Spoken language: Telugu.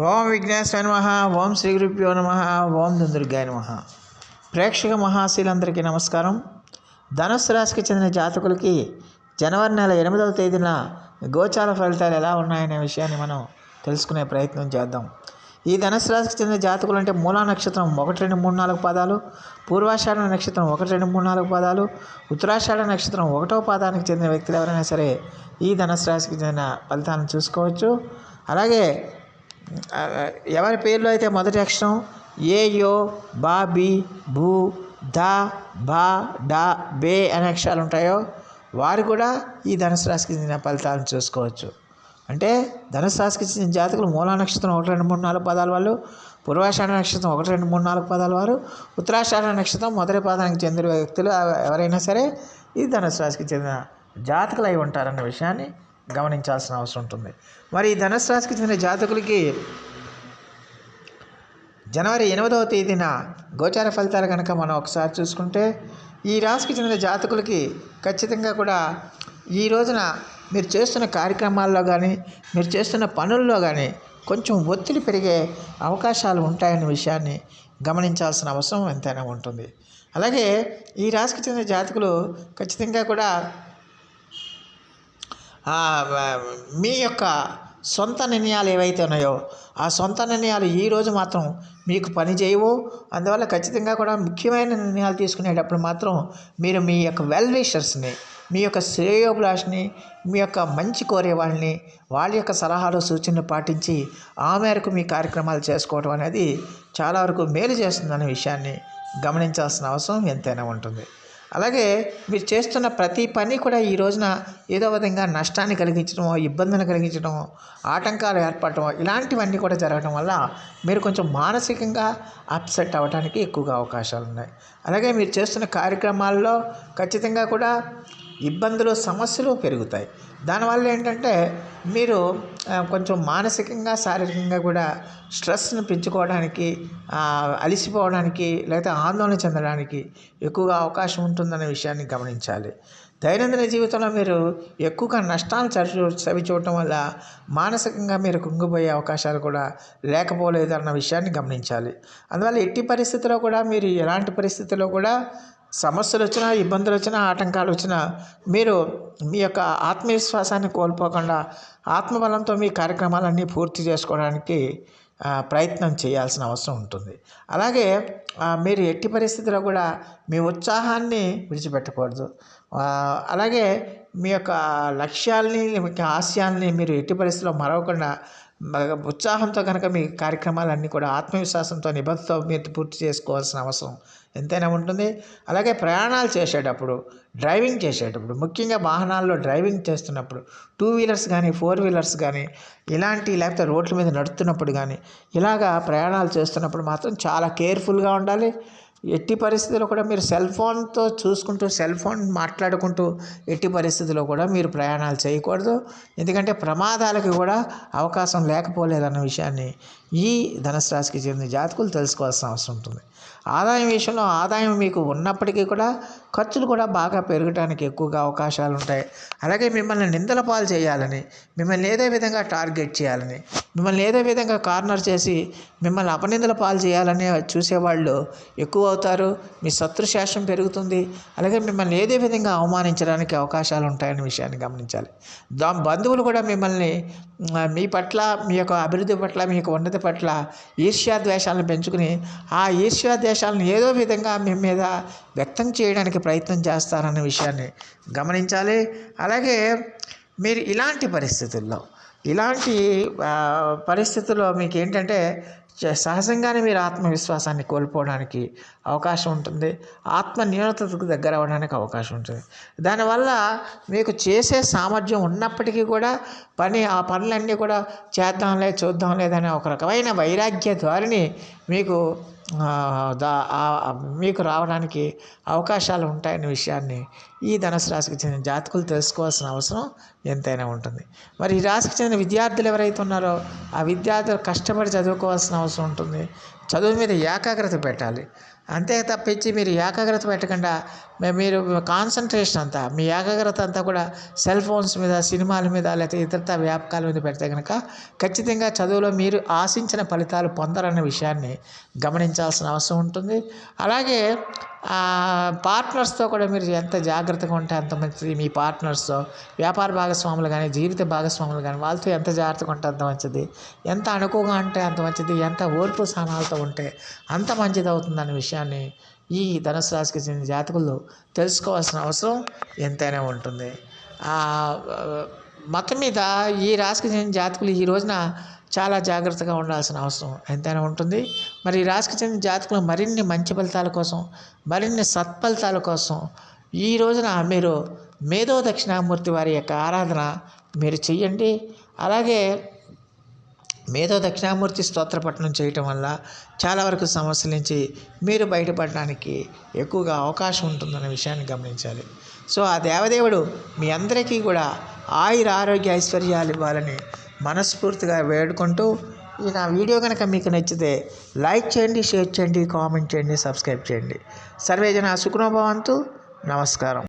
ఓం విఘ్నేశ్వరాయ నమః. ఓం శ్రీ గురుభ్యో నమః. ఓం దుందుర్గాయ నమః. ప్రేక్షక మహాశీలందరికీ నమస్కారం. ధనుస్సు రాశికి చెందిన జాతకులకి జనవరి నెల 8వ తేదీన గోచార ఫలితాలు ఎలా ఉన్నాయనే విషయాన్ని మనం తెలుసుకునే ప్రయత్నం చేద్దాం. ఈ ధనుస్సు రాశికి చెందిన జాతకులు అంటే మూలా నక్షత్రం 1, 2, 3, 4 పాదాలు, పూర్వాషాఢ నక్షత్రం 1, 2, 3, 4 పాదాలు, ఉత్తరాషాఢ నక్షత్రం 1వ పాదానికి చెందిన వ్యక్తులు ఎవరైనా సరే ఈ ధనుస్సు రాశికి చెందిన ఫలితాలను చూసుకోవచ్చు. అలాగే ఎవరి పేర్లో అయితే మొదటి అక్షరం ఏ, యో, బా, బి, భూ, ధ, భా, డా, బే అనే అక్షరాలు ఉంటాయో వారు కూడా ఈ ధనుసు రాశికి చెందిన ఫలితాలను చూసుకోవచ్చు. అంటే ధనుసు రాశికి చెందిన జాతకులు మూలా నక్షత్రం 1, 2, 3, 4 పాదాల వాళ్ళు, పూర్వాషాఢ నక్షత్రం 1, 2, 3, 4 పాదాల వారు, ఉత్తరాషాఢ నక్షత్రం మొదటి పాదానికి చెందిన వ్యక్తులు ఎవరైనా సరే ఈ ధనుసు రాశికి చెందిన జాతకులు అయి ఉంటారన్న విషయాన్ని గమనించాల్సిన అవసరం ఉంటుంది. మరి ఈ ధనుసు రాశికి చెందిన జాతకులకి జనవరి 8వ తేదీన గోచార ఫలితాలు కనుక మనం ఒకసారి చూసుకుంటే, ఈ రాశికి చెందిన జాతకులకి ఖచ్చితంగా కూడా ఈ రోజున మీరు చేస్తున్న కార్యక్రమాల్లో కానీ మీరు చేస్తున్న పనుల్లో కానీ కొంచెం ఒత్తిడి పెరిగే అవకాశాలు ఉంటాయనే విషయాన్ని గమనించాల్సిన అవసరం ఎంతైనా ఉంటుంది. అలాగే ఈ రాశికి చెందిన జాతకులు ఖచ్చితంగా కూడా మీ యొక్క సొంత నిర్ణయాలు ఏవైతే ఉన్నాయో ఆ సొంత నిర్ణయాలు ఈరోజు మాత్రం మీకు పని చేయవు. అందువల్ల ఖచ్చితంగా కూడా ముఖ్యమైన నిర్ణయాలు తీసుకునేటప్పుడు మాత్రం మీరు మీ యొక్క వెల్ విషర్స్ని, మీ యొక్క శ్రేయోభిలాషిని, మీ యొక్క మంచి కోరే వాళ్ళని, వాళ్ళ యొక్క సలహాలు సూచనలు పాటించి ఆ మేరకు మీ కార్యక్రమాలు చేసుకోవడం అనేది చాలా వరకు మేలు చేస్తుందనే విషయాన్ని గమనించాల్సిన అవసరం ఎంతైనా ఉంటుంది. అలాగే మీరు చేస్తున్న ప్రతి పని కూడా ఈ రోజున ఏదో విధంగా నష్టాన్ని కలిగించడమో, ఇబ్బందిని కలిగించడమో, ఆటంకాలు ఏర్పడటమో ఇలాంటివన్నీ కూడా జరగడం వల్ల మీరు కొంచెం మానసికంగా అప్సెట్ అవ్వడానికి ఎక్కువగా అవకాశాలు ఉన్నాయి. అలాగే మీరు చేస్తున్న కార్యక్రమాల్లో ఖచ్చితంగా కూడా ఇబ్బందులు, సమస్యలు పెరుగుతాయి. దానివల్ల ఏంటంటే మీరు కొంచెం మానసికంగా, శారీరకంగా కూడా స్ట్రెస్ని పెంచుకోవడానికి, అలసిపోవడానికి లేదా ఆందోళన చెందడానికి ఎక్కువగా అవకాశం ఉంటుందనే విషయాన్ని గమనించాలి. దైనందిన జీవితంలో మీరు ఎక్కువగా నష్టాలు చవి చూడటం వల్ల మానసికంగా మీరు కుంగిపోయే అవకాశాలు కూడా లేకపోలేదు అన్న విషయాన్ని గమనించాలి. అందువల్ల ఎట్టి పరిస్థితుల్లో కూడా మీరు ఎలాంటి పరిస్థితుల్లో కూడా సమస్యలు వచ్చినా, ఇబ్బందులు వచ్చినా, ఆటంకాలు వచ్చినా మీరు మీ యొక్క ఆత్మవిశ్వాసాన్ని కోల్పోకుండా ఆత్మబలంతో మీ కార్యక్రమాలన్నీ పూర్తి చేసుకోవడానికి ప్రయత్నం చేయాల్సిన అవసరం ఉంటుంది. అలాగే మీరు ఎట్టి పరిస్థితుల్లో కూడా మీ ఉత్సాహాన్ని విడిచిపెట్టకూడదు. అలాగే మీ యొక్క లక్ష్యాల్ని, మీ ఆశయాల్ని మీరు ఎట్టి పరిస్థితుల్లో మరవకుండా ఉత్సాహంతో కనుక మీ కార్యక్రమాలన్నీ కూడా ఆత్మవిశ్వాసంతో, నిబద్ధతతో మీరు పూర్తి చేసుకోవాల్సిన అవసరం ఎంతైనా ఉంటుంది. అలాగే ప్రయాణాలు చేసేటప్పుడు, డ్రైవింగ్ చేసేటప్పుడు, ముఖ్యంగా వాహనాల్లో డ్రైవింగ్ చేస్తున్నప్పుడు 2 వీలర్స్ కానీ 4 వీలర్స్ కానీ ఇలాంటి, లేకపోతే రోడ్ల మీద నడుస్తున్నప్పుడు కానీ ఇలాగా ప్రయాణాలు చేస్తున్నప్పుడు మాత్రం చాలా కేర్ఫుల్గా ఉండాలి. ఎట్టి పరిస్థితుల్లో కూడా మీరు సెల్ ఫోన్తో చూసుకుంటూ, సెల్ ఫోన్ మాట్లాడుకుంటూ ఎట్టి పరిస్థితుల్లో కూడా మీరు ప్రయాణాలు చేయకూడదు. ఎందుకంటే ప్రమాదాలకు కూడా అవకాశం లేకపోలేదన్న విషయాన్ని ఈ ధనుసు రాశికి చెందిన జాతకులు తెలుసుకోవాల్సిన అవసరం ఉంటుంది. ఆదాయం విషయంలో ఆదాయం మీకు ఉన్నప్పటికీ కూడా ఖర్చులు కూడా బాగా పెరగడానికి ఎక్కువగా అవకాశాలు ఉంటాయి. అలాగే మిమ్మల్ని నిందల పాలు చేయాలని, మిమ్మల్ని ఏదో విధంగా టార్గెట్ చేయాలని, మిమ్మల్ని ఏదో విధంగా కార్నర్ చేసి మిమ్మల్ని అపనిందల పాలు చేయాలని చూసేవాళ్ళు ఎక్కువ అవుతారు. మీ శత్రుశాస్త్రం పెరుగుతుంది. అలాగే మిమ్మల్ని ఏదో విధంగా అవమానించడానికి అవకాశాలు ఉంటాయనే విషయాన్ని గమనించాలి. బంధువులు కూడా మిమ్మల్ని మీ పట్ల, మీ యొక్క అభివృద్ధి పట్ల, మీ యొక్క ఉన్నతి పట్ల ఈర్ష్యాద్వేషాలను పెంచుకుని ఆ ఈర్ష్యాద్వేషాలను ఏదో విధంగా మీ మీద వ్యక్తం చేయడానికి ప్రయత్నం చేస్తారన్న విషయాన్ని గమనించాలి. అలాగే మీరు ఇలాంటి పరిస్థితుల్లో మీకు ఏంటంటే సహజంగానే మీరు ఆత్మవిశ్వాసాన్ని కోల్పోవడానికి అవకాశం ఉంటుంది. ఆత్మ న్యూనతకు దగ్గర అవ్వడానికి అవకాశం ఉంటుంది. దానివల్ల మీకు చేసే సామర్థ్యం ఉన్నప్పటికీ కూడా ఆ పనులన్నీ కూడా చూద్దాం లేదనే ఒక రకమైన వైరాగ్య ధోరణి మీకు రావడానికి అవకాశాలు ఉంటాయనే విషయాన్ని ఈ ధనుసు రాశికి చెందిన జాతకులు తెలుసుకోవాల్సిన అవసరం ఎంతైనా ఉంటుంది. మరి ఈ రాశికి చెందిన విద్యార్థులు ఎవరైతే ఉన్నారో ఆ విద్యార్థులు కష్టపడి చదువుకోవాల్సిన అవసరం ఉంటుంది. చదువు మీద ఏకాగ్రత పెట్టాలి. అంతే తప్పించి మీరు ఏకాగ్రత పెట్టకుండా మీరు కాన్సన్ట్రేషన్ అంతా, మీ ఏకాగ్రత అంతా కూడా సెల్ ఫోన్స్ మీద, సినిమాల మీద, లేకపోతే ఇతరత వ్యాపకాల మీద పెడితే కనుక ఖచ్చితంగా చదువులో మీరు ఆశించిన ఫలితాలు పొందరన్న విషయాన్ని గమనించాల్సిన అవసరం ఉంటుంది. అలాగే పార్ట్నర్స్తో కూడా మీరు ఎంత జాగ్రత్తగా ఉంటే అంత మంచిది. మీ పార్ట్నర్స్తో, వ్యాపార భాగస్వాములు కానీ, జీవిత భాగస్వాములు కానీ, వాళ్ళతో ఎంత జాగ్రత్తగా ఉంటే అంత మంచిది. ఎంత అనుకువగా ఉంటే అంత మంచిది. ఎంత ఓర్పు సహనాలతో ఉంటే అంత మంచిది అవుతుందనే విషయాన్ని ఈ ధనుసు రాశికి చెందిన జాతకులు తెలుసుకోవాల్సిన అవసరం ఎంతైనా ఉంటుంది. మొత్తం మీద ఈ రాశికి చెందిన జాతకులు ఈ రోజున చాలా జాగ్రత్తగా ఉండాల్సిన అవసరం ఎంతైనా ఉంటుంది. మరి ఈ రాశికి చెందిన జాతకులు మరిన్ని మంచి ఫలితాల కోసం, మరిన్ని సత్ఫలితాల కోసం ఈ రోజున మీరు మేధో దక్షిణామూర్తి వారి యొక్క ఆరాధన మీరు చెయ్యండి. అలాగే మేధో దక్షిణామూర్తి స్తోత్ర పఠనం చేయటం వల్ల చాలా వరకు సమస్యల నుంచి మీరు బయటపడడానికి ఎక్కువగా అవకాశం ఉంటుందనే విషయాన్ని గమనించాలి. సో ఆ దేవదేవుడు మీ అందరికీ కూడా ఆయుర ఆరోగ్య ఐశ్వర్యాలు ఇవ్వాలని మనస్ఫూర్తిగా వేడుకుంటూ, ఈ నా వీడియో కనుక మీకు నచ్చితే లైక్ చేయండి, షేర్ చేయండి, కామెంట్ చేయండి, సబ్స్క్రైబ్ చేయండి. సర్వేజన సుఖినో భవంతు. నమస్కారం.